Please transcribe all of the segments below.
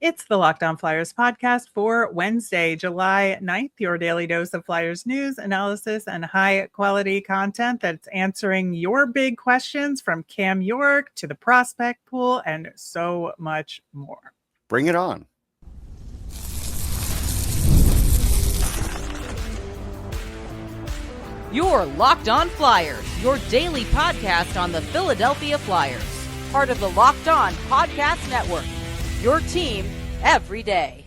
It's the Locked On Flyers podcast for Wednesday, July 9th, your daily dose of Flyers news, analysis, and high quality content that's answering your big questions from Cam York to the prospect pool and so much more. Bring it on. You're Locked On Flyers, your daily podcast on the Philadelphia Flyers, part of the Locked On Podcast Network. Your team every day.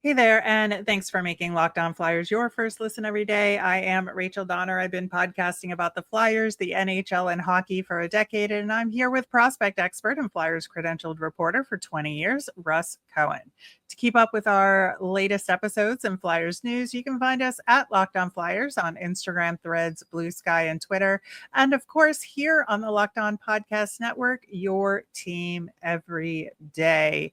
Hey there, and thanks for making Locked On Flyers your first listen every day. I am Rachel Donner. I've been podcasting about the Flyers, the NHL, and hockey for a decade, and I'm here with prospect expert and Flyers credentialed reporter for 20 years, Russ Cohen. To keep up with our latest episodes and Flyers news, you can find us at Locked On Flyers on Instagram, Threads, Blue Sky, and Twitter. And of course, here on the Locked On Podcast Network, your team every day.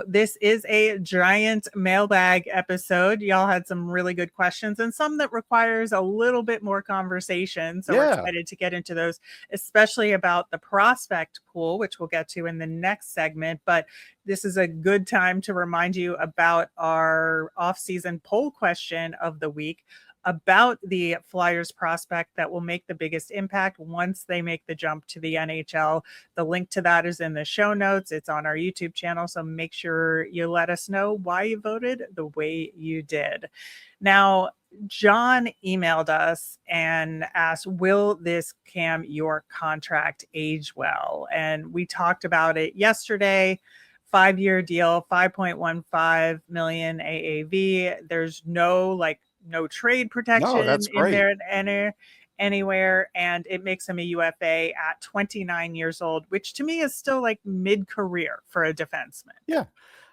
This is a giant mailbag episode. Y'all had some really good questions and some that requires a little bit more conversation. So we're excited to get into those, especially about the prospect pool, which we'll get to in the next segment. But this is a good time to remind you about our off-season poll question of the week about the Flyers prospect that will make the biggest impact once they make the jump to the NHL. The link to that is in the show notes. It's on our YouTube channel, so make sure you let us know why you voted the way you did. Now, John emailed us and asked, will this Cam York contract age well? And we talked about it yesterday. 5-year deal, 5.15 million AAV. There's no trade protection in there anywhere, and it makes him a UFA at 29 years old, which to me is still like mid-career for a defenseman. Yeah,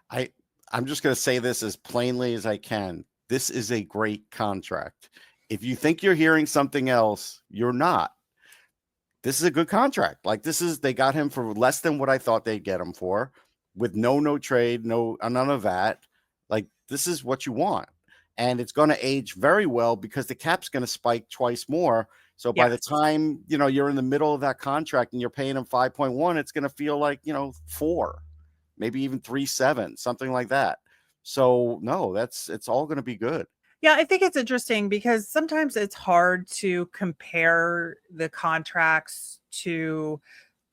I'm just going to say this as plainly as I can. This is a great contract. If you think you're hearing something else, you're not. This is a good contract. They got him for less than what I thought they'd get him for, with no trade, none of that. This is what you want. And it's going to age very well because the cap's going to spike twice more. So by the time, you're in the middle of that contract and you're paying him 5.1, it's going to feel like, 4, maybe even 3.7, something like that. So no, it's all going to be good. Yeah, I think it's interesting because sometimes it's hard to compare the contracts to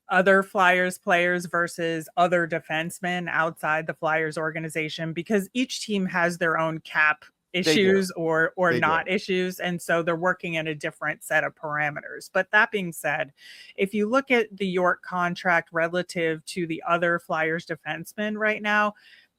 other Flyers players versus other defensemen outside the Flyers organization, because each team has their own cap issues or not issues. And so they're working in a different set of parameters. But that being said, if you look at the York contract relative to the other Flyers defensemen right now,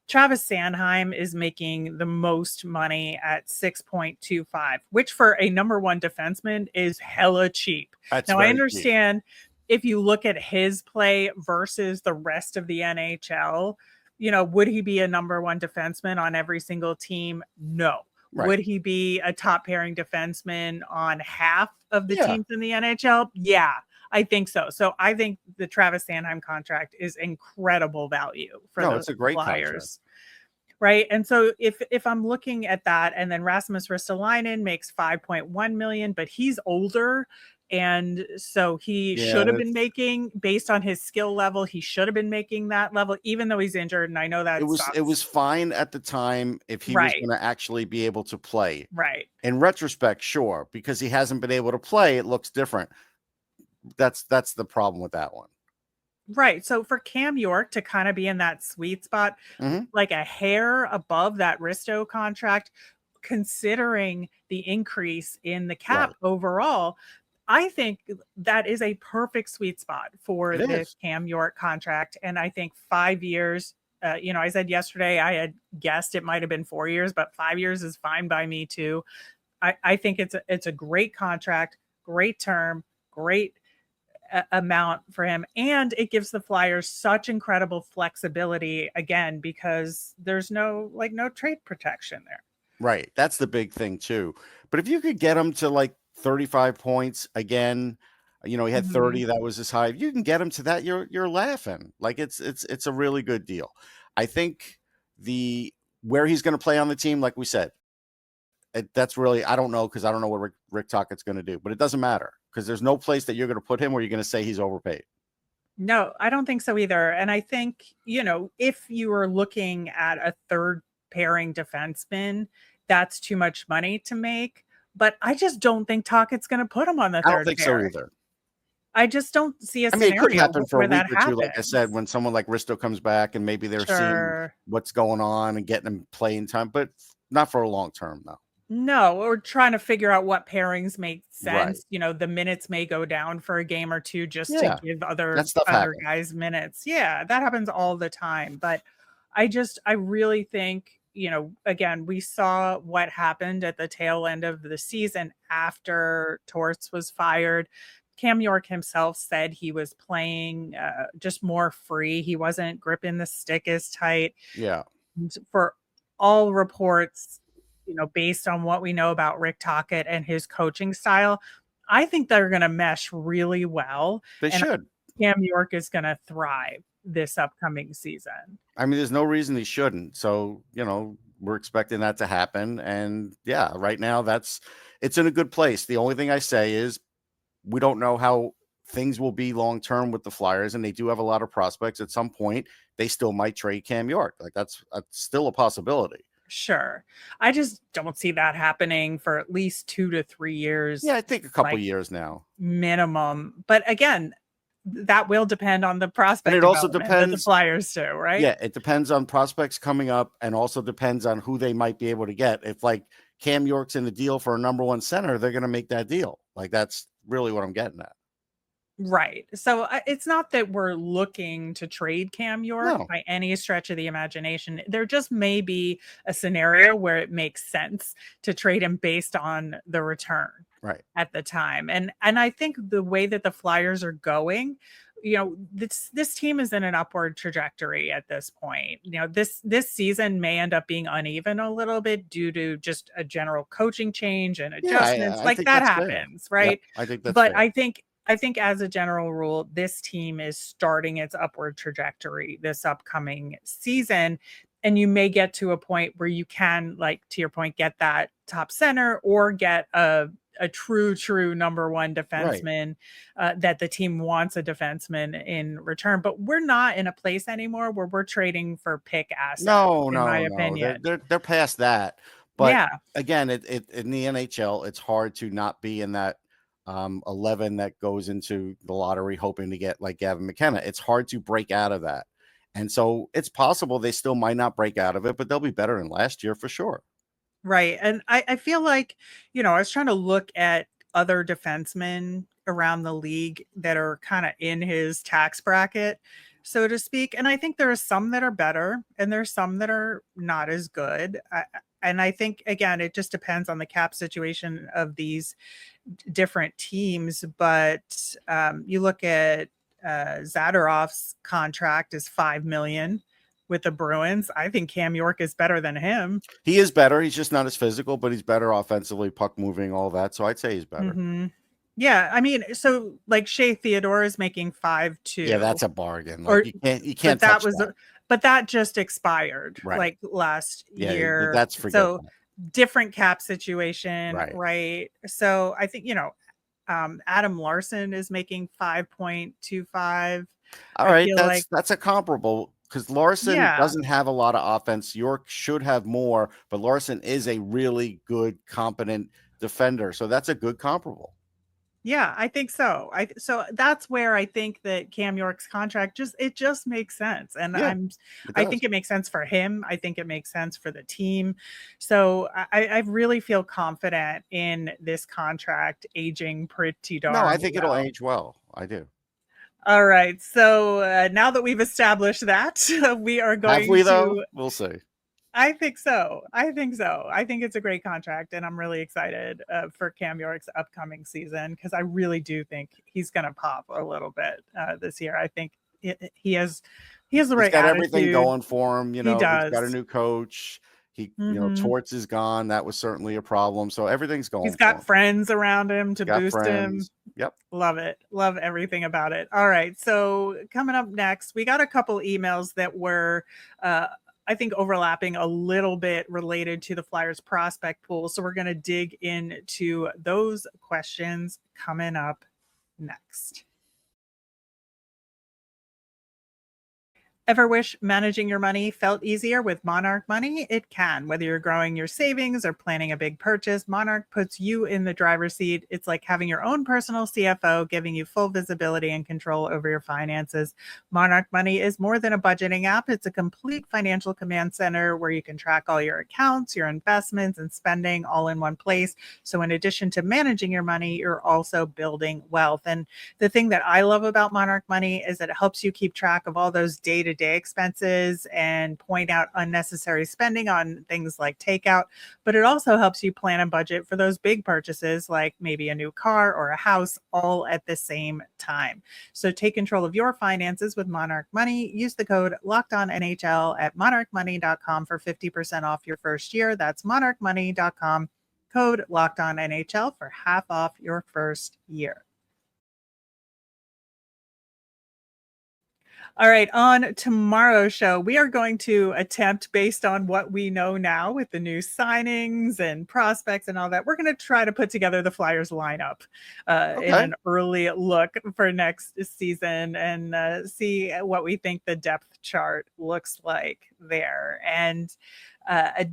Travis Sanheim is making the most money at 6.25, which for a number one defenseman is hella cheap. Now, I understand cheap. If you look at his play versus the rest of the NHL, would he be a number one defenseman on every single team? No. Right. Would he be a top pairing defenseman on half of the teams in the NHL? Yeah, I think so. So I think the Travis Sanheim contract is incredible value for the it's a great Flyers. Contract. Right. And so if I'm looking at that, and then Rasmus Ristolainen makes 5.1 million, but he's older. And so he should have been making, based on his skill level, he should have been making that level, even though he's injured. And I know that it was fine at the time if he was going to actually be able to play. Right. In retrospect, sure, because he hasn't been able to play, it looks different. That's the problem with that one. Right. So for Cam York to kind of be in that sweet spot, like a hair above that Risto contract, considering the increase in the cap overall, I think that is a perfect sweet spot for this Cam York contract. And I think 5 years, I said yesterday, I had guessed it might've been 4 years, but 5 years is fine by me too. I think it's a great contract, great term, great amount for him. And it gives the Flyers such incredible flexibility again, because there's no trade protection there. Right. That's the big thing too. But if you could get him to 35 points again, he had 30, that was his high. If you can get him to that, you're laughing. It's a really good deal. I think where he's going to play on the team, like we said, that's really, I don't know, because I don't know what Rick Tocchet's going to do, but it doesn't matter, because there's no place that you're going to put him where you're going to say he's overpaid. No, I don't think so either. And I think, if you are looking at a third pairing defenseman, that's too much money to make. But I just don't think Tockett's going to put him on the I don't third think so pair. either. I just don't see a I mean, it could scenario happen for a where week that or two, like I said, happens. when someone like Risto comes back and maybe they're seeing Sure. what's going on and getting them playing time, but not for a long term, though. No, we're trying to figure out what pairings make Right. sense. The minutes may go down for a game or two just to Yeah. give That other stuff other happens. guys minutes. Yeah, that happens all the time. But I really think, again, we saw what happened at the tail end of the season after Torts was fired. Cam York himself said he was playing just more free. He wasn't gripping the stick as tight. Yeah. For all reports, based on what we know about Rick Tocchet and his coaching style, I think they're going to mesh really well. They And should. Cam York is going to thrive this upcoming season. I mean, there's no reason he shouldn't. So, we're expecting that to happen. And yeah, right now it's in a good place. The only thing I say is we don't know how things will be long term with the Flyers, and they do have a lot of prospects. At some point, they still might trade Cam York. Like that's still a possibility. Sure. I just don't see that happening for at least 2 to 3 years. Yeah, I think a couple like years now. minimum. But again, that will depend on the prospect And it also development that the depends. Flyers do, right? Yeah, it depends on prospects coming up, and also depends on who they might be able to get. If like Cam York's in the deal for a number one center, they're going to make that deal. Like that's really what I'm getting at. Right. So it's not that we're looking to trade Cam York No, by any stretch of the imagination. There just may be a scenario where it makes sense to trade him based on the return right. at the time. And I think the way that the Flyers are going, this team is in an upward trajectory at this point. This season may end up being uneven a little bit due to just a general coaching change and Yeah, adjustments. I Like think that that's fair. happens, Yep, right? I think that's But fair. I think as a general rule, this team is starting its upward trajectory this upcoming season. And you may get to a point where you can, like to your point, get that top center or get a true number one Right. defenseman that the team wants a defenseman in return. But we're not in a place anymore where we're trading for pick assets, No, in my no, no. They're opinion. they're they're past that. But Yeah, again, it in the NHL, it's hard to not be in that 11 that goes into the lottery hoping to get like Gavin McKenna. It's hard to break out of that. And so it's possible they still might not break out of it, but they'll be better than last year for sure. right. And I feel like, I was trying to look at other defensemen around the league that are kind of in his tax bracket, so to speak. And I think there are some that are better and there's some that are not as good. And I think, again, it just depends on the cap situation of these different teams. But you look at Zadorov's contract is $5 million with the Bruins. I think Cam York is better than him. He is better. He's just not as physical, but he's better offensively, puck moving, all that. So I'd say he's better. Mm-hmm. Yeah, I mean, so like Shea Theodore is making 5.2. Yeah, that's a bargain. Or Like you but can't that touch was that. but that just expired Right. like last Yeah, year. that's forget So that. different cap situation, Right. right? So I think, Adam Larson is making 5.25. All I right, feel like, that's a comparable because Larson yeah. doesn't have a lot of offense. York should have more, but Larson is a really good, competent defender. So that's a good comparable. Yeah, I think so. So that's where I think that Cam York's contract just makes sense. And Yeah, it I does. think it makes sense for him. I think it makes sense for the team. So I really feel confident in this contract aging pretty No, I darn think it'll well. age well. I do. All right. So now that we've established that, we are Have going we though? to. We'll see. I think so. I think so. I think it's a great contract, and I'm really excited for Cam York's upcoming season because I really do think he's going to pop a little bit this year. I think he has the He's right got everything attitude. going for him. He He's got a does. new coach. Hmm. Torts is gone. That was certainly a problem. So everything's He's going for got him. friends around him to Got boost him. friends. Yep. Love it. Love everything about it. All right. So coming up next, we got a couple emails that were I think overlapping a little bit related to the Flyers prospect pool. So we're going to dig into those questions coming up next. Ever wish managing your money felt easier with Monarch Money? It can. Whether you're growing your savings or planning a big purchase, Monarch puts you in the driver's seat. It's like having your own personal CFO, giving you full visibility and control over your finances. Monarch Money is more than a budgeting app. It's a complete financial command center where you can track all your accounts, your investments, and spending all in one place. So in addition to managing your money, you're also building wealth. And the thing that I love about Monarch Money is that it helps you keep track of all those day-to-day expenses and point out unnecessary spending on things like takeout. But it also helps you plan and budget for those big purchases like maybe a new car or a house all at the same time. So take control of your finances with Monarch Money. Use the code LOCKEDONNHL at monarchmoney.com for 50% off your first year. That's monarchmoney.com, code LOCKEDONNHL for half off your first year. All right, on tomorrow's show, we are going to attempt, based on what we know now with the new signings and prospects and all that, we're going to try to put together the Flyers lineup in an early look for next season and see what we think the depth chart looks like there. And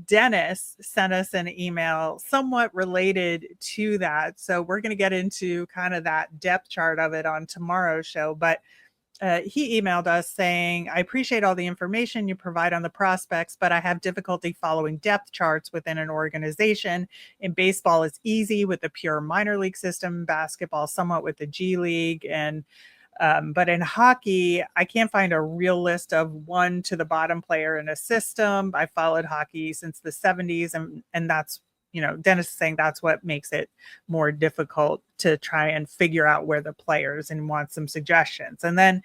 Dennis sent us an email somewhat related to that. So we're going to get into kind of that depth chart of it on tomorrow's show. But he emailed us saying, I appreciate all the information you provide on the prospects, but I have difficulty following depth charts within an organization. In baseball, it's easy with the pure minor league system, basketball, somewhat with the G League. And but in hockey, I can't find a real list of one to the bottom player in a system. I followed hockey since the 70s, and that's, Dennis is saying that's what makes it more difficult to try and figure out where the players and want some suggestions. And then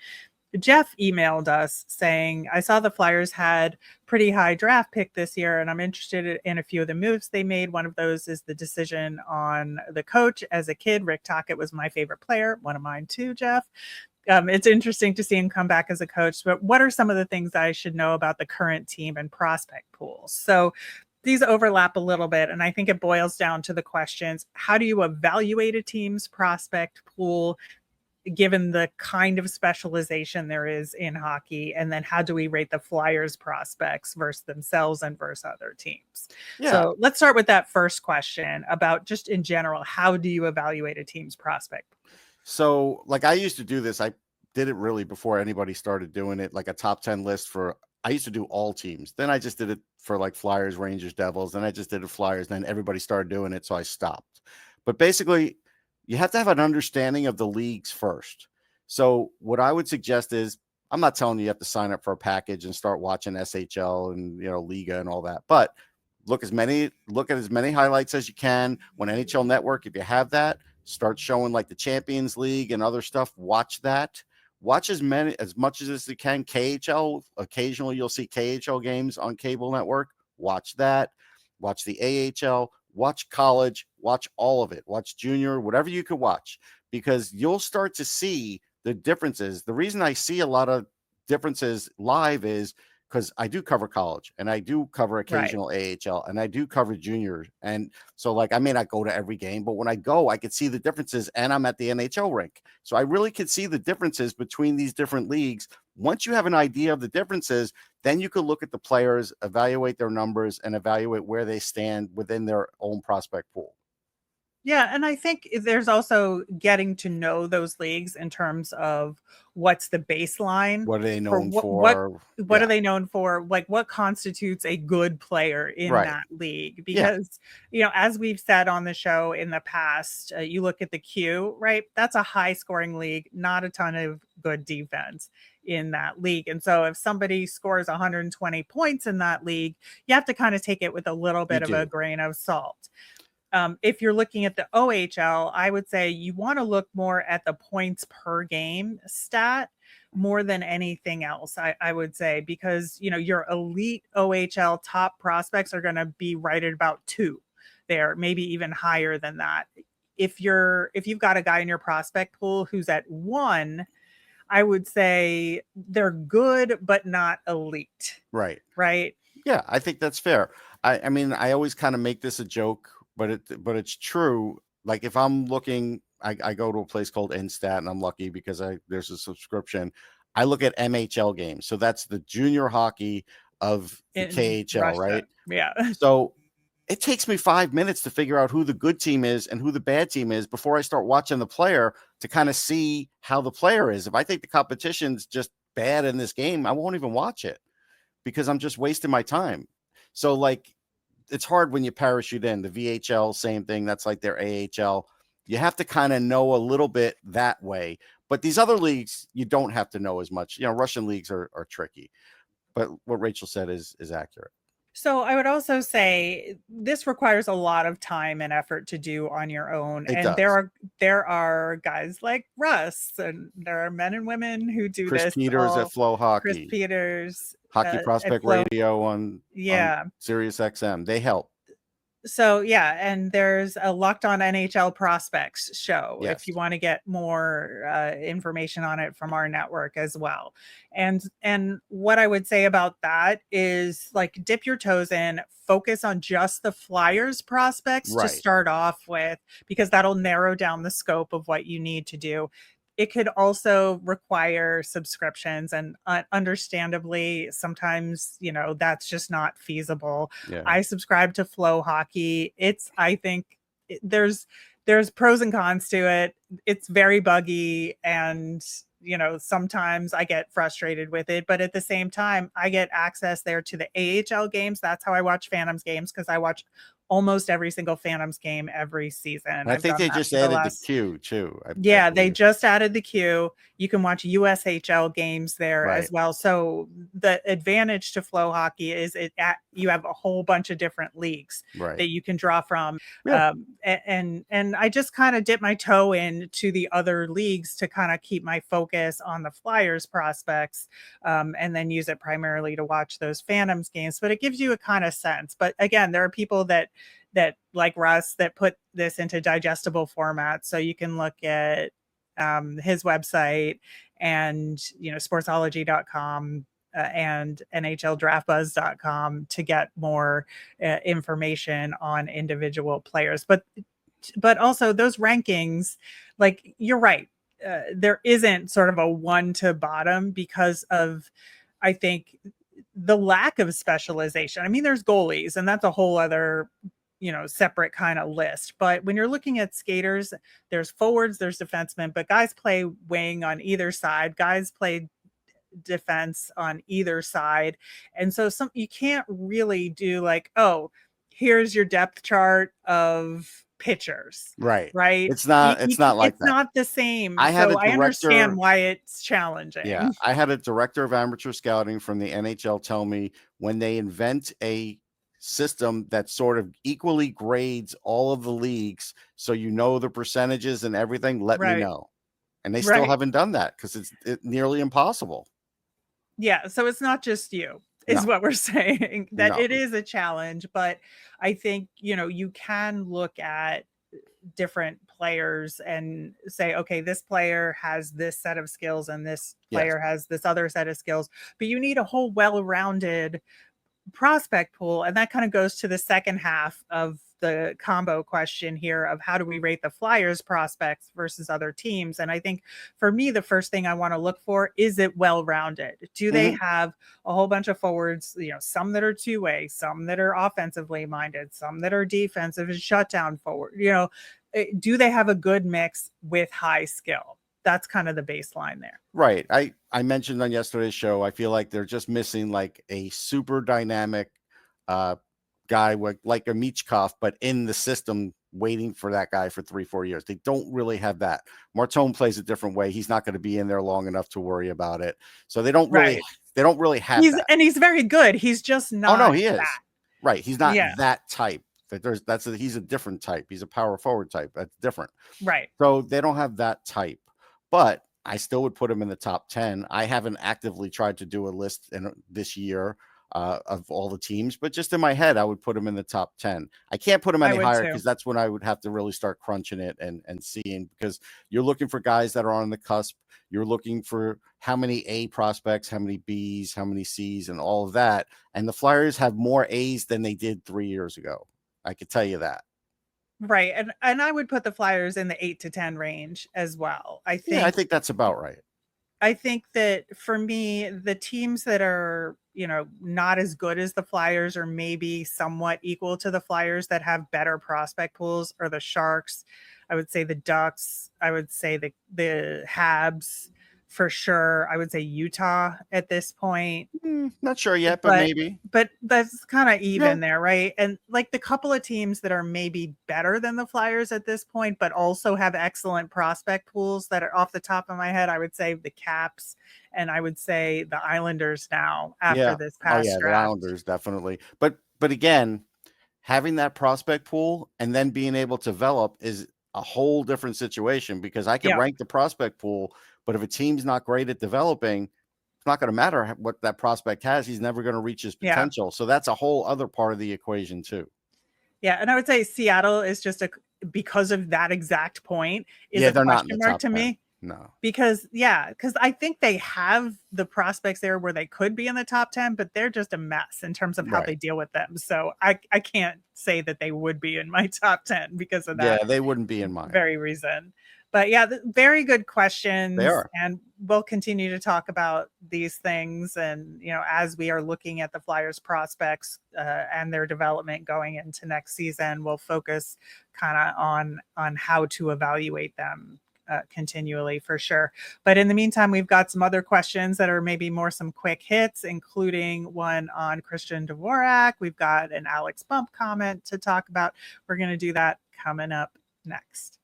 Jeff emailed us saying, I saw the Flyers had pretty high draft pick this year, and I'm interested in a few of the moves they made. One of those is the decision on the coach. As a kid, Rick Tocchet was my favorite player, one of mine too, Jeff. It's interesting to see him come back as a coach, but what are some of the things I should know about the current team and prospect pools? So these overlap a little bit, and I think it boils down to the questions: how do you evaluate a team's prospect pool given the kind of specialization there is in hockey? And then how do we rate the Flyers prospects versus themselves and versus other teams? Yeah. So let's start with that first question about just in general, how do you evaluate a team's prospect? So like I used to do this. I did it really before anybody started doing it, like a top 10 list for, I used to do all teams. Then I just did it for like Flyers, Rangers, Devils. Then I just did it Flyers. Then everybody started doing it. So I stopped. But basically, you have to have an understanding of the leagues first. So what I would suggest is, I'm not telling you have to sign up for a package and start watching SHL and, Liga and all that, but look at as many highlights as you can. When NHL Network, if you have that, start showing like the Champions League and other stuff. Watch that. Watch as much as you can. KHL, occasionally you'll see KHL games on cable network. Watch that. Watch the AHL. Watch college. Watch all of it. Watch junior, whatever you could watch, because you'll start to see the differences. The reason I see a lot of differences live is because I do cover college and I do cover occasional AHL and I do cover junior. And so like, I may not go to every game, but when I go, I could see the differences, and I'm at the NHL rink. So I really could see the differences between these different leagues. Once you have an idea of the differences, then you could look at the players, evaluate their numbers, and evaluate where they stand within their own prospect pool. Yeah, and I think there's also getting to know those leagues in terms of what's the baseline. What are they known for? What are they known for? Like, what constitutes a good player in that league? Because, as we've said on the show in the past, you look at the Q, right? That's a high scoring league, not a ton of good defense in that league. And so if somebody scores 120 points in that league, you have to kind of take it with a little bit of a grain of salt. If you're looking at the OHL, I would say you want to look more at the points per game stat more than anything else, I would say, because, your elite OHL top prospects are going to be right at about 2 there, maybe even higher than that. If you've got a guy in your prospect pool who's at 1, I would say they're good, but not elite. Right. Yeah, I think that's fair. I mean, I always kind of make this a joke, but it's true. Like if I'm looking, I go to a place called Instat, and I'm lucky because there's a subscription. I look at MHL games. So that's the junior hockey of the In KHL, Russia. right? Yeah. So it takes me 5 minutes to figure out who the good team is and who the bad team is before I start watching the player to kind of see how the player is. If I think the competition's just bad in this game, I won't even watch it because I'm just wasting my time. So like, it's hard when you parachute in. The VHL, same thing. That's like their AHL. You have to kind of know a little bit that way. But these other leagues, you don't have to know as much. You know, Russian leagues are tricky. But what Rachel said is accurate. So I would also say this requires a lot of time and effort to do on your own. It And does. there are guys like Russ, and there are men and women who do Chris this Peters at all. Flow Chris Hockey, Peters Hockey at Prospect Flow. Radio on Yeah. Sirius XM. They help. So yeah, and there's a Locked On NHL Prospects show Yes. if you want to get more information on it from our network as well. And what I would say about that is like dip your toes in, focus on just the Flyers prospects to Right. start off with, because that'll narrow down the scope of what you need to do. It could also require subscriptions, and understandably, sometimes, that's just not feasible. Yeah. I subscribe to Flow Hockey. I think there's pros and cons to it. It's very buggy, and sometimes I get frustrated with it, but at the same time, I get access there to the AHL games. That's how I watch Phantoms games, because I watch almost every single Phantoms game every season. And I I've think done they that just for the added the last. queue too. Yeah, they just added the queue. You can watch USHL games there Right. as well. So the advantage to Flow Hockey is you have a whole bunch of different leagues Right. that you can draw from. Yeah. And I just kind of dip my toe into the other leagues to kind of keep my focus on the Flyers prospects, and then use it primarily to watch those Phantoms games. But it gives you a kind of sense. But again, there are people that like Russ that put this into digestible format. So you can look at his website and, sportsology.com and NHLdraftbuzz.com to get more information on individual players. But also those rankings, like you're right. There isn't sort of a one to bottom because of, I think, the lack of specialization. I mean, there's goalies, and that's a whole other separate kind of list. But when you're looking at skaters, there's forwards, there's defensemen, but guys play wing on either side. Guys play defense on either side. And so you can't really do like, oh, here's your depth chart of pitchers. Right. Right. It's not like it's that. not the same. I had so a I understand director- why it's challenging. Yeah. I had a director of amateur scouting from the NHL tell me when they invent a system that sort of equally grades all of the leagues, so the percentages and everything, let me Right. know. And they still haven't done that because it's nearly impossible. Yeah, so it's not just you, is what we're saying, that it is a challenge. But I think, you can look at different players and say, okay, this player has this set of skills and this player has this other set of skills, but you need a whole well-rounded prospect pool. And that kind of goes to the second half of the combo question here of how do we rate the Flyers prospects versus other teams. And I think for me, the first thing I want to look for, is it well-rounded? Do they have a whole bunch of forwards, some that are two-way, some that are offensively minded, some that are defensive and shutdown forward, do they have a good mix with high skill? That's kind of the baseline there. Right. I mentioned on yesterday's show, I feel like they're just missing like a super dynamic guy like a Michkov, but in the system waiting for that guy for 3-4 years. They don't really have that. Martone plays a different way. He's not going to be in there long enough to worry about it. So they don't really have that. And he's very good. He's just not. Oh no, he is. That. Right. He's not that type. He's a different type. He's a power forward type. That's different. Right. So they don't have that type. But I still would put him in the top 10. I haven't actively tried to do a list this year of all the teams, but just in my head, I would put him in the top 10. I can't put him any higher because that's when I would have to really start crunching it and seeing, because you're looking for guys that are on the cusp. You're looking for how many A prospects, how many Bs, how many Cs, and all of that. And the Flyers have more A's than they did 3 years ago. I could tell you that. Right. And I would put the Flyers in the 8 to 10 range as well. I think that's about right. I think that for me, the teams that are, not as good as the Flyers or maybe somewhat equal to the Flyers that have better prospect pools are the Sharks. I would say the Ducks. I would say the Habs for sure. I would say Utah at this point. Not sure yet, but but maybe. but that's kind of Yeah. even there, right? And like the couple of teams that are maybe better than the Flyers at this point, but also have excellent prospect pools that are off the top of my head, I would say the Caps and I would say the Islanders now after Yeah. this Oh past yeah, the draft. Islanders definitely. But again, having that prospect pool and then being able to develop is a whole different situation, because I can Yeah, rank the prospect pool, but if a team's not great at developing, it's not going to matter what that prospect has. He's never going to reach his yeah, potential. So that's a whole other part of the equation too. yeah. And I would say Seattle is just because of that exact point is Yeah, a they're not in question the mark top to 10. me. No. Because I think they have the prospects there where they could be in the top 10, but they're just a mess in terms of how Right. they deal with them. So I can't say that they would be in my top 10 because of Yeah, that they wouldn't be in mine. very reason. But yeah, very good They questions. are. And we'll continue to talk about these things. And, as we are looking at the Flyers prospects and their development going into next season, we'll focus kind of on how to evaluate them continually for sure. But in the meantime, we've got some other questions that are maybe more some quick hits, including one on Christian Dvorak. We've got an Alex Bump comment to talk about. We're going to do that coming up next.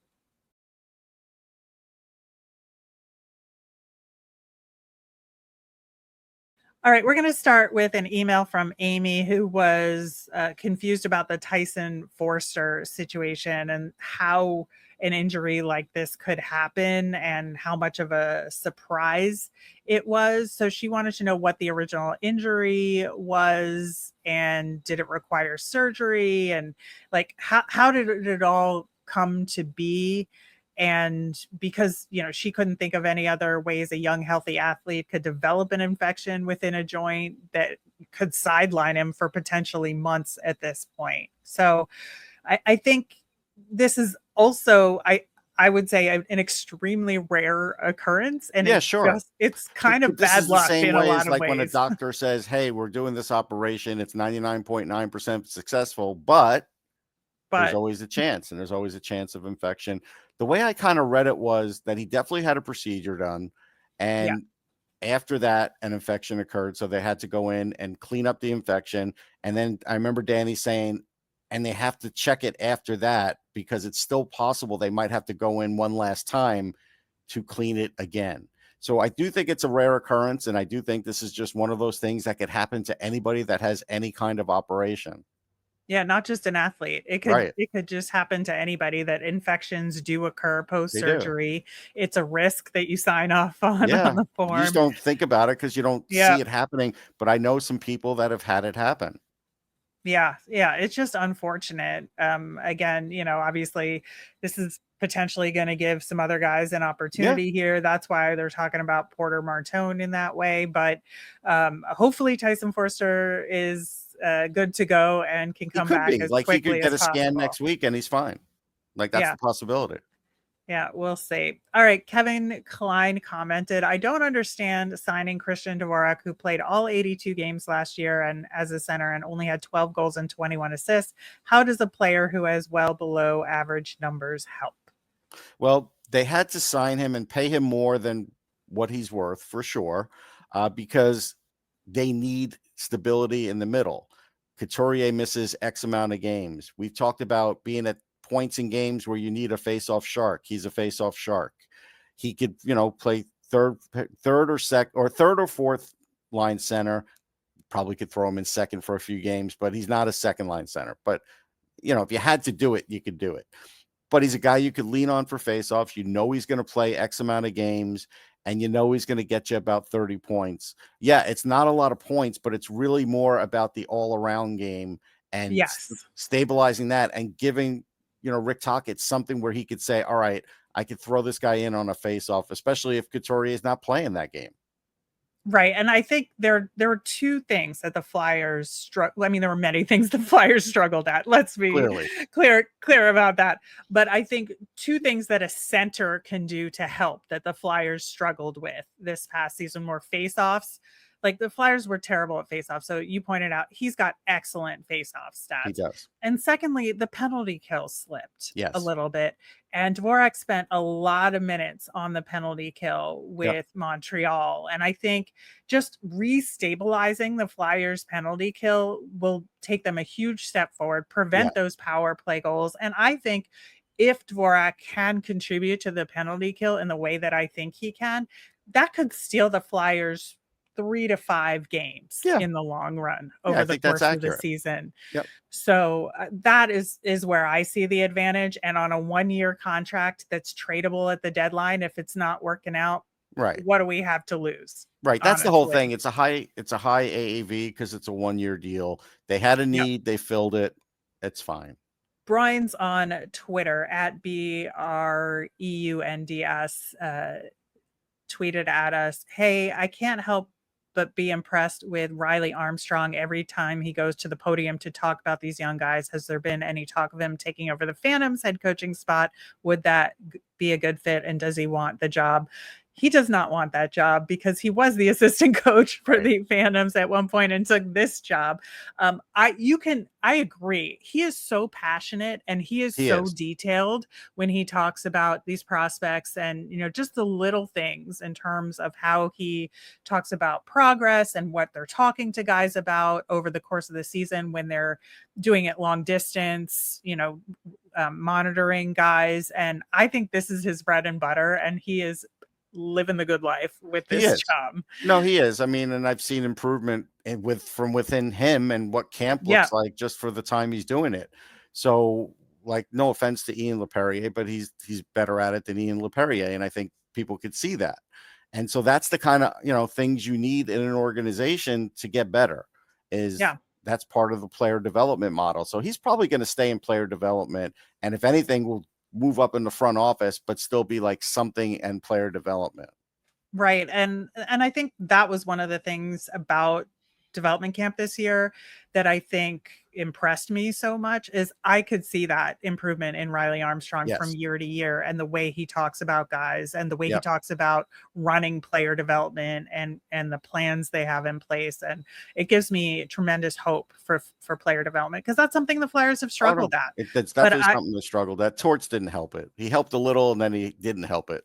All right, we're going to start with an email from Amy, who was confused about the Tyson Foerster situation and how an injury like this could happen and how much of a surprise it was. So she wanted to know what the original injury was and did it require surgery, and like how did it all come to be? And because she couldn't think of any other ways a young healthy athlete could develop an infection within a joint that could sideline him for potentially months at this point. So I think this is also I would say an extremely rare occurrence, and Yeah, sure. it's kind of This bad is the luck same in a way as lot of like when a ways. doctor says, hey, we're doing this operation, it's 99.9% successful, but there's But always a chance, and there's always a chance of infection. The way I kind of read it was that he definitely had a procedure done, yeah, and after that, an infection occurred, so they had to go in and clean up the infection. And then I remember Danny saying, and they have to check it after that because it's still possible they might have to go in one last time to clean it again. So I do think it's a rare occurrence, and I do think this is just one of those things that could happen to anybody that has any kind of operation. yeah, not just an athlete. Right. It could just happen to anybody that infections do occur post They do. surgery. It's a risk that you sign off on Yeah. the You just form. don't think about it because you don't Yeah. see it happening. But I know some people that have had it happen. Yeah, yeah, it's just unfortunate. Again, obviously this is potentially going to give some other guys an Yeah. opportunity here. That's why they're talking about Porter Martone in that way. But hopefully Tyson Forster is good to go and can He come could back be as like he could quickly get as a scan possible. next week and he's fine. Like that's Yeah. the possibility. Yeah, we'll see. All right. Kevin Klein commented, I don't understand signing Christian Dvorak, who played all 82 games last year and as a center and only had 12 goals and 21 assists. How does a player who has well below average numbers help? Well, they had to sign him and pay him more than what he's worth for sure, because they need stability in the middle. Couturier misses X amount of games. We've talked about being at points in games where you need a face-off shark. He's a face-off shark. He could, play third or fourth line center. Probably could throw him in second for a few games, but he's not a second line center. But if you had to do it, you could do it. But he's a guy you could lean on for faceoffs. He's going to play X amount of games, and he's going to get you about 30 points. Yeah, it's not a lot of points, but it's really more about the all-around game and Yes. stabilizing that and giving, Rick Tocchet something where he could say, all right, I could throw this guy in on a faceoff, especially if Couturier is not playing that game. Right. And I think there were two things that the Flyers struggled. I mean, there were many things the Flyers struggled at. Let's be Clearly. clear about that. But I think two things that a center can do to help that the Flyers struggled with this past season were faceoffs. Like the Flyers were terrible at faceoffs. So you pointed out he's got excellent faceoff He stats. does. And secondly, the penalty kill slipped a Yes. little bit. And Dvorak spent a lot of minutes on the penalty kill with Montreal. And I think just restabilizing the Flyers penalty kill will take them a huge step forward, prevent those power play goals. And I think if Dvorak can contribute to the penalty kill in the way that I think he can, that could steal the Flyers 3 to 5 games in the long run over the course of the season. Yep. So that is where I see the advantage. And on a 1-year contract that's tradable at the deadline, if it's not working out, right, what do we have to lose? Right. That's the whole thing. It's a high AAV because it's a 1-year deal. They had a need, they filled it. It's fine. Brian's on Twitter at BREUNDS tweeted at us, "Hey, I can't help but be impressed with Riley Armstrong every time he goes to the podium to talk about these young guys. Has there been any talk of him taking over the Phantoms head coaching spot? Would that be a good fit? And does he want the job?" He does not want that job because he was the assistant coach for the Phantoms at one point and took this job. I agree. He is so passionate and he is detailed when he talks about these prospects and, just the little things in terms of how he talks about progress and what they're talking to guys about over the course of the season when they're doing it long distance, monitoring guys. And I think this is his bread and butter, and he is living the good life with this job. No, he is. I mean, and I've seen improvement from within him and what camp looks like just for the time he's doing it. So, like, no offense to Ian LePerrier, but he's better at it than Ian LePerrier, and I think people could see that. And so that's the kind of things you need in an organization to get better. That's part of the player development model. So he's probably going to stay in player development, and if anything, will move up in the front office, but still be like something and player development. Right. And I think that was one of the things about development camp this year that I think impressed me so much is I could see that improvement in Riley Armstrong from year to year, and the way he talks about guys and the way he talks about running player development and the plans they have in place. And it gives me tremendous hope for player development, because that's something the Flyers have struggled at. That's definitely something to struggle at. Torts didn't help it. He helped a little and then he didn't help it.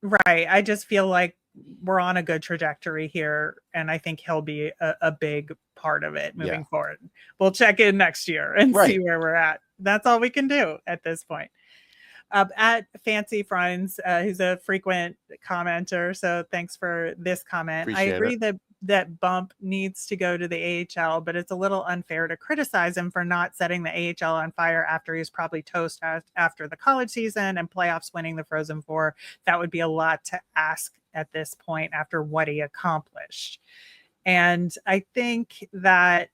Right. I just feel like we're on a good trajectory here, and I think he'll be a big part of it moving forward. We'll check in next year and see where we're at. That's all we can do at this point. At Fancy Friends, who's a frequent commenter, so thanks for this comment. Appreciate I agree that Bump needs to go to the AHL, but it's a little unfair to criticize him for not setting the AHL on fire after he's probably toast after the college season and playoffs winning the Frozen Four. That would be a lot to ask at this point after what he accomplished. And I think that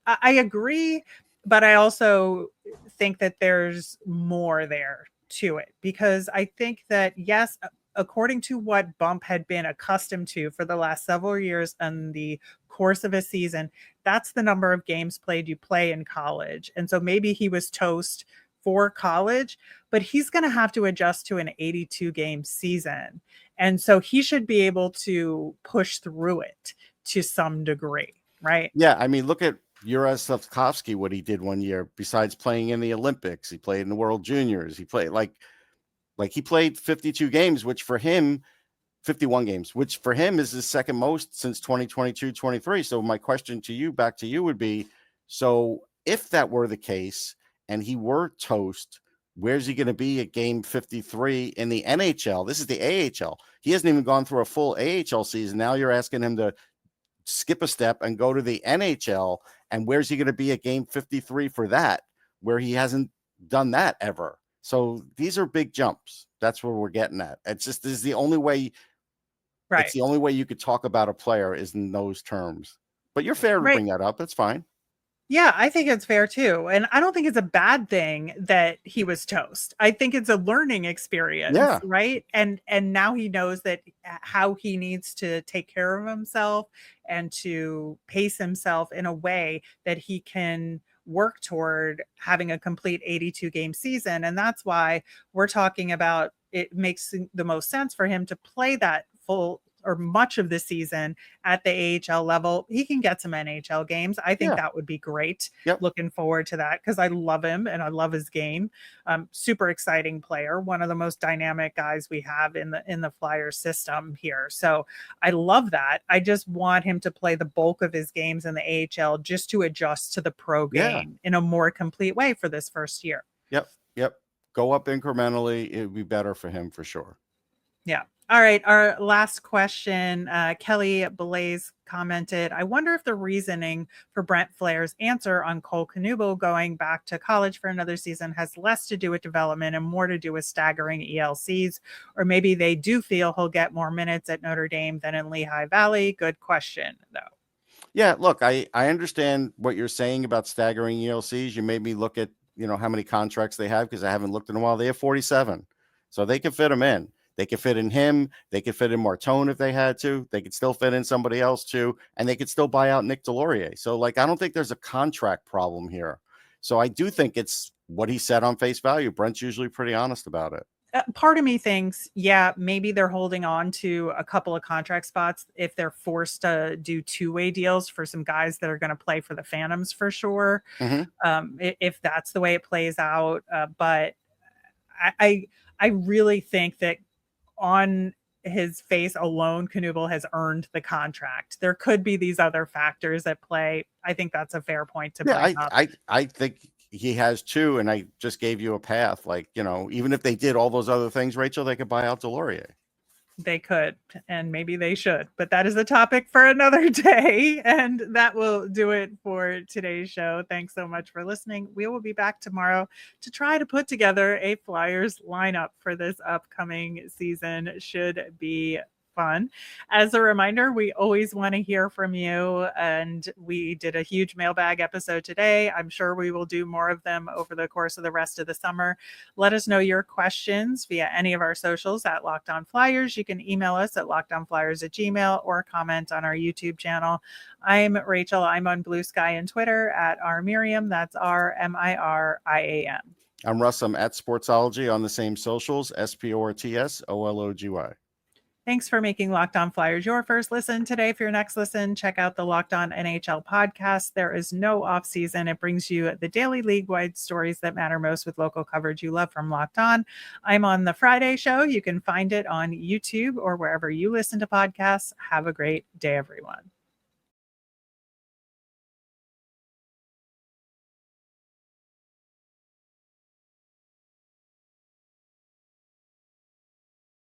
I agree, but I also think that there's more there to it, because I think that, yes, according to what Bump had been accustomed to for the last several years in the course of a season, that's the number of games played you play in college. And so maybe he was toast for college, but he's going to have to adjust to an 82 game season. And so he should be able to push through it to some degree, right? Yeah. I mean, look at Juraj Slafkovsky, what he did one year. Besides playing in the Olympics, he played in the World Juniors. He played like he played 52 games, which for him, 51 games, which for him is his second most since 2022-23. So my question to you, back to you, would be, so if that were the case and he were toast, where's he going to be at game 53 in the NHL? This is the AHL. He hasn't even gone through a full AHL season. Now you're asking him to skip a step and go to the NHL. And where's he going to be at game 53 for that, where he hasn't done that ever? So these are big jumps. That's where we're getting at. It's just, this is the only way. Right. It's the only way you could talk about a player is in those terms. But you're fair to bring that up. That's fine. Yeah, I think it's fair too. And I don't think it's a bad thing that he was toast. I think it's a learning experience, Yeah. right? And now he knows that how he needs to take care of himself and to pace himself in a way that he can work toward having a complete 82 game season. And that's why we're talking about it makes the most sense for him to play that full or much of the season at the AHL level. He can get some NHL games. I think Yeah. that would be great. Yep. Looking forward to that because I love him and I love his game. Super exciting player, one of the most dynamic guys we have in the Flyers system here. So I love that. I just want him to play the bulk of his games in the AHL just to adjust to the pro Yeah. game in a more complete way for this first year. Yep. Yep. Go up incrementally. It would be better for him for sure. Yeah. All right. Our last question. Kelly Blaze commented, I wonder if the reasoning for Brent Flair's answer on Cole Knuble going back to college for another season has less to do with development and more to do with staggering ELCs, or maybe they do feel he'll get more minutes at Notre Dame than in Lehigh Valley. Good question, though. Yeah, look, I understand what you're saying about staggering ELCs. You made me look at, how many contracts they have because I haven't looked in a while. They have 47. So they can fit them in. They could fit in him. They could fit in Martone if they had to. They could still fit in somebody else too. And they could still buy out Nick Delorier. So I don't think there's a contract problem here. So I do think it's what he said on face value. Brent's usually pretty honest about it. Part of me thinks, yeah, maybe they're holding on to a couple of contract spots if they're forced to do two-way deals for some guys that are going to play for the Phantoms for sure. If that's the way it plays out. But I really think that on his face alone, Knuble has earned the contract. There could be these other factors at play. I think that's a fair point to bring up. I think he has too, and I just gave you a path. Even if they did all those other things, Rachel, they could buy out Delorier. They could, and maybe they should, but that is a topic for another day. And that will do it for today's show. Thanks so much for listening. We will be back tomorrow to try to put together a Flyers lineup for this upcoming season. Should be fun. As a reminder, we always want to hear from you, and we did a huge mailbag episode today. I'm sure we will do more of them over the course of the rest of the summer. Let us know your questions via any of our socials at Locked On Flyers. You can email us at lockedonflyers@gmail.com or comment on our YouTube channel. I'm Rachel. I'm on Blue Sky and Twitter at rmiriam. That's RMIRIAM. I'm Russ. I'm at Sportsology on the same socials, SPORTSOLOGY. Thanks for making Locked On Flyers your first listen. Today, for your next listen, check out the Locked On NHL podcast. There is no off season. It brings you the daily league-wide stories that matter most with local coverage you love from Locked On. I'm on the Friday show. You can find it on YouTube or wherever you listen to podcasts. Have a great day, everyone.